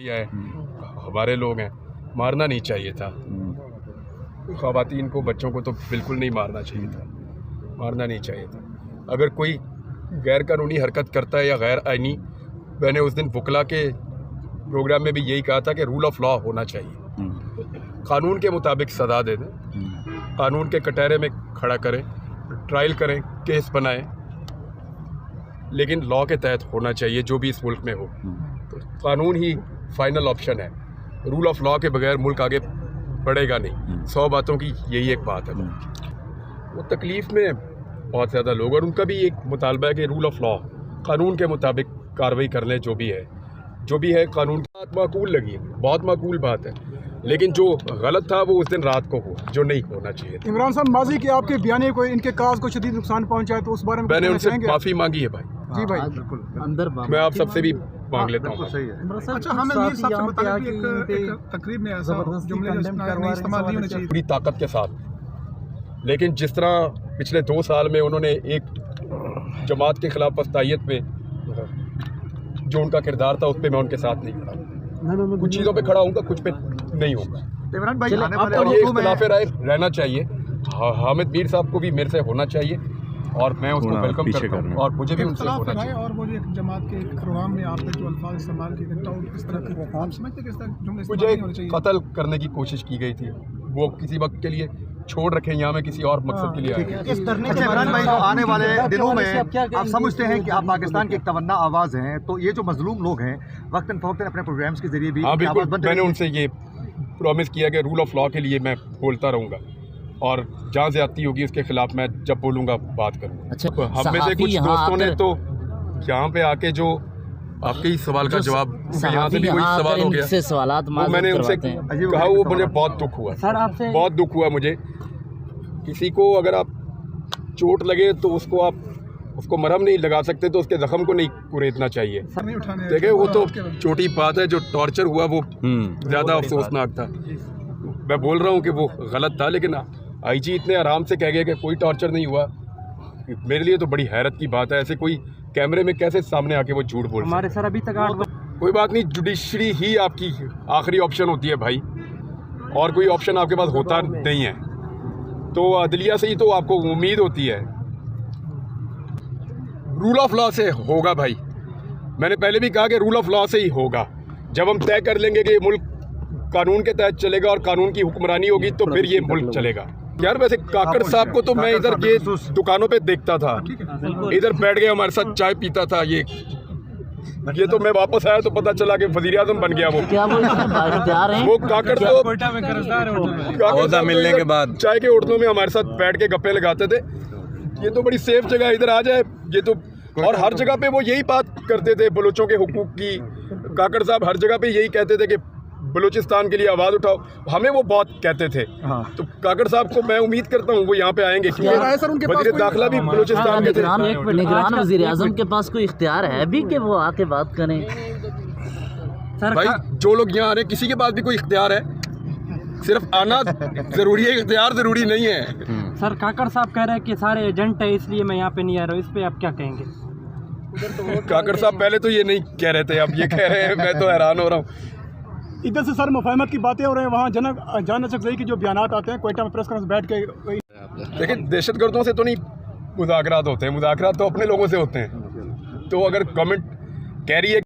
किया है, हमारे लोग हैं, मारना नहीं चाहिए था। ख़वातीन को, बच्चों को तो बिल्कुल नहीं मारना चाहिए था, मारना नहीं चाहिए था। अगर कोई गैर कानूनी हरकत करता है या गैर आइनी, मैंने उस दिन वकला के प्रोग्राम में भी यही कहा था कि रूल ऑफ लॉ होना चाहिए, कानून के मुताबिक सज़ा दे दें, कानून के कटहरे में खड़ा करें, ट्रायल करें, केस बनाएं, लेकिन लॉ के तहत होना चाहिए जो भी इस मुल्क में हो। तो कानून ही फाइनल ऑप्शन है, रूल ऑफ लॉ के बगैर मुल्क आगे बढ़ेगा नहीं। 100 बातों की यही एक बात है। वो तकलीफ़ में बहुत ज़्यादा लोग, और उनका भी एक मुतालबा है कि रूल ऑफ लॉ, कानून के मुताबिक कार्रवाई कर लें, जो भी है कानून की बात माकूल लगी, बहुत माकूल बात है, लेकिन जो गलत था वो उस दिन रात को हुआ, जो नहीं होना चाहिए था। इमरान साहब, माजी के आपके बयाने को, इनके काज को शदीद नुकसान पहुंचा है, तो उस बारे में मैंने उनसे माफ़ी मांगी है भाई। जी भाई, बिल्कुल अंदर मैं आप सबसे भी मांग लेता हूँ। अच्छा, हमें मीर साहब से बताया कि एक तकरीब में ऐसा जुमले इस्तेमाल नहीं होने चाहिए पूरी ताकत के साथ, लेकिन जिस तरह पिछले 2 साल में उन्होंने एक जमात के खिलाफ पस्तायत में जो उनका किरदार था, उस पर मैं उनके साथ नहीं खड़ा। कुछ चीज़ों पे खड़ा होऊंगा, कुछ पे नहीं होऊंगा। इमरान भाई, और ये इख्तिलाफ राय रहना चाहिए। हामिद मीर साहब को भी मेरे से होना चाहिए, और मैं उसको वेलकम करता हूँ, और मुझे भी उनसे होना चाहिए। और वो जो जमात के प्रोग्राम में आपने जो अल्फाज इस्तेमाल किए थे, इस तरह के आप समझते कि इस तरह जुमले मुझे नहीं होने चाहिए? कत्ल करने की कोशिश की गई थी, वो किसी वक्त के लिए छोड़ रखें, यहाँ में किसी और मकसद के लिए आए। इस तरह से इमरान भाई, जो आने वाले दिनों में आप समझते हैं कि आप पाकिस्तान की एक तमन्ना आवाज़ हैं, तो ये जो मजलूम लोग हैं वक्तन फवक्तन अपने प्रोग्राम्स के जरिए भी हाँ बिल्कुल, आवाज़ बनते मैंने रहेंगे। उनसे ये प्रॉमिस किया कि रूल ऑफ लॉ के लिए मैं बोलता रहूँगा, और जहाँ ज़्यादती होगी उसके खिलाफ मैं जब बोलूँगा बात करूँगा। अच्छा, हम में से कुछ दोस्तों ने तो यहाँ पे आके जो आपके ही सवाल का जवाब, यहाँ से भी कोई सवाल हो गया, वो मैंने उनसे कहा, वो मुझे बहुत दुख हुआ सर, आपसे बहुत दुख हुआ मुझे। किसी को अगर आप चोट लगे तो उसको मरहम नहीं लगा सकते, तो उसके जख्म को नहीं कुरेदना चाहिए। देखिए, वो तो छोटी बात है, जो टॉर्चर हुआ वो ज़्यादा अफसोसनाक था। मैं बोल रहा हूँ कि वो गलत था, लेकिन आईजी इतने आराम से कह गए कि कोई टॉर्चर नहीं हुआ, मेरे लिए तो बड़ी हैरत की बात है। ऐसे कोई कैमरे में कैसे सामने आके वो झूठ बोल हमारे सर अभी तक कोई बात नहीं, जुडिशरी ही आपकी आखिरी ऑप्शन होती है भाई, और कोई ऑप्शन आपके पास होता नहीं है। तो अदलिया से ही तो आपको उम्मीद होती है। रूल ऑफ लॉ से होगा भाई, मैंने पहले भी कहा कि रूल ऑफ लॉ से ही होगा। जब हम तय कर लेंगे कि ये मुल्क कानून के तहत चलेगा और कानून की हुक्मरानी होगी, तो फिर ये मुल्क चलेगा। यार वैसे काकड़ साहब को तो मैं इधर ये दुकानों पे देखता था, इधर बैठ गए हमारे साथ चाय पीता था। ये तो मैं वापस आया तो पता चला कि वज़ीर आज़म बन गया। वो काकड़ तो मिलने के बाद चाय के होटलों में हमारे साथ बैठ के गप्पे लगाते थे। ये तो बड़ी सेफ जगह, इधर आ जाए ये तो। और हर जगह पे वो यही बात करते थे बलोचों के हुकूक की। काकड़ साहब हर जगह पे यही कहते थे कि बलूचिस्तान के लिए आवाज़ उठाओ, हमें वो बहुत कहते थे। तो काकड़ साहब को मैं उम्मीद करता हूँ वो यहाँ पे आएंगे, क्योंकि वज़ीर दाखिला भी बलूचिस्तान के थे। निगरान वज़ीर आज़म के पास कोई इख्तियार है भी कि वो आके बात करें? भाई जो लोग यहाँ आ रहे हैं, किसी के पास भी कोई इख्तियार है, सिर्फ आना ज़रूरी है, इख्तियार ज़रूरी नहीं है। सर, काकड़ साहब कह रहे हैं कि सारे एजेंट है इसलिए मैं यहाँ पे नहीं आ रहा हूँ, इस पर आप क्या कहेंगे? काकड़ साहब पहले तो ये नहीं कह रहे थे, अब ये कह रहे हैं, मैं तो हैरान हो रहा हूँ। इधर से सर मुफाहमत की बातें हो रही हैं, वहाँ जान सकते की जो बयानात आते हैं क्वेटा में प्रेस कॉन्फ्रेंस बैठ के। लेकिन दहशतगर्दों से तो नहीं मुज़ाकरात होते हैं, मुज़ाकरात तो अपने लोगों से होते हैं। तो अगर गवर्नमेंट कह रही है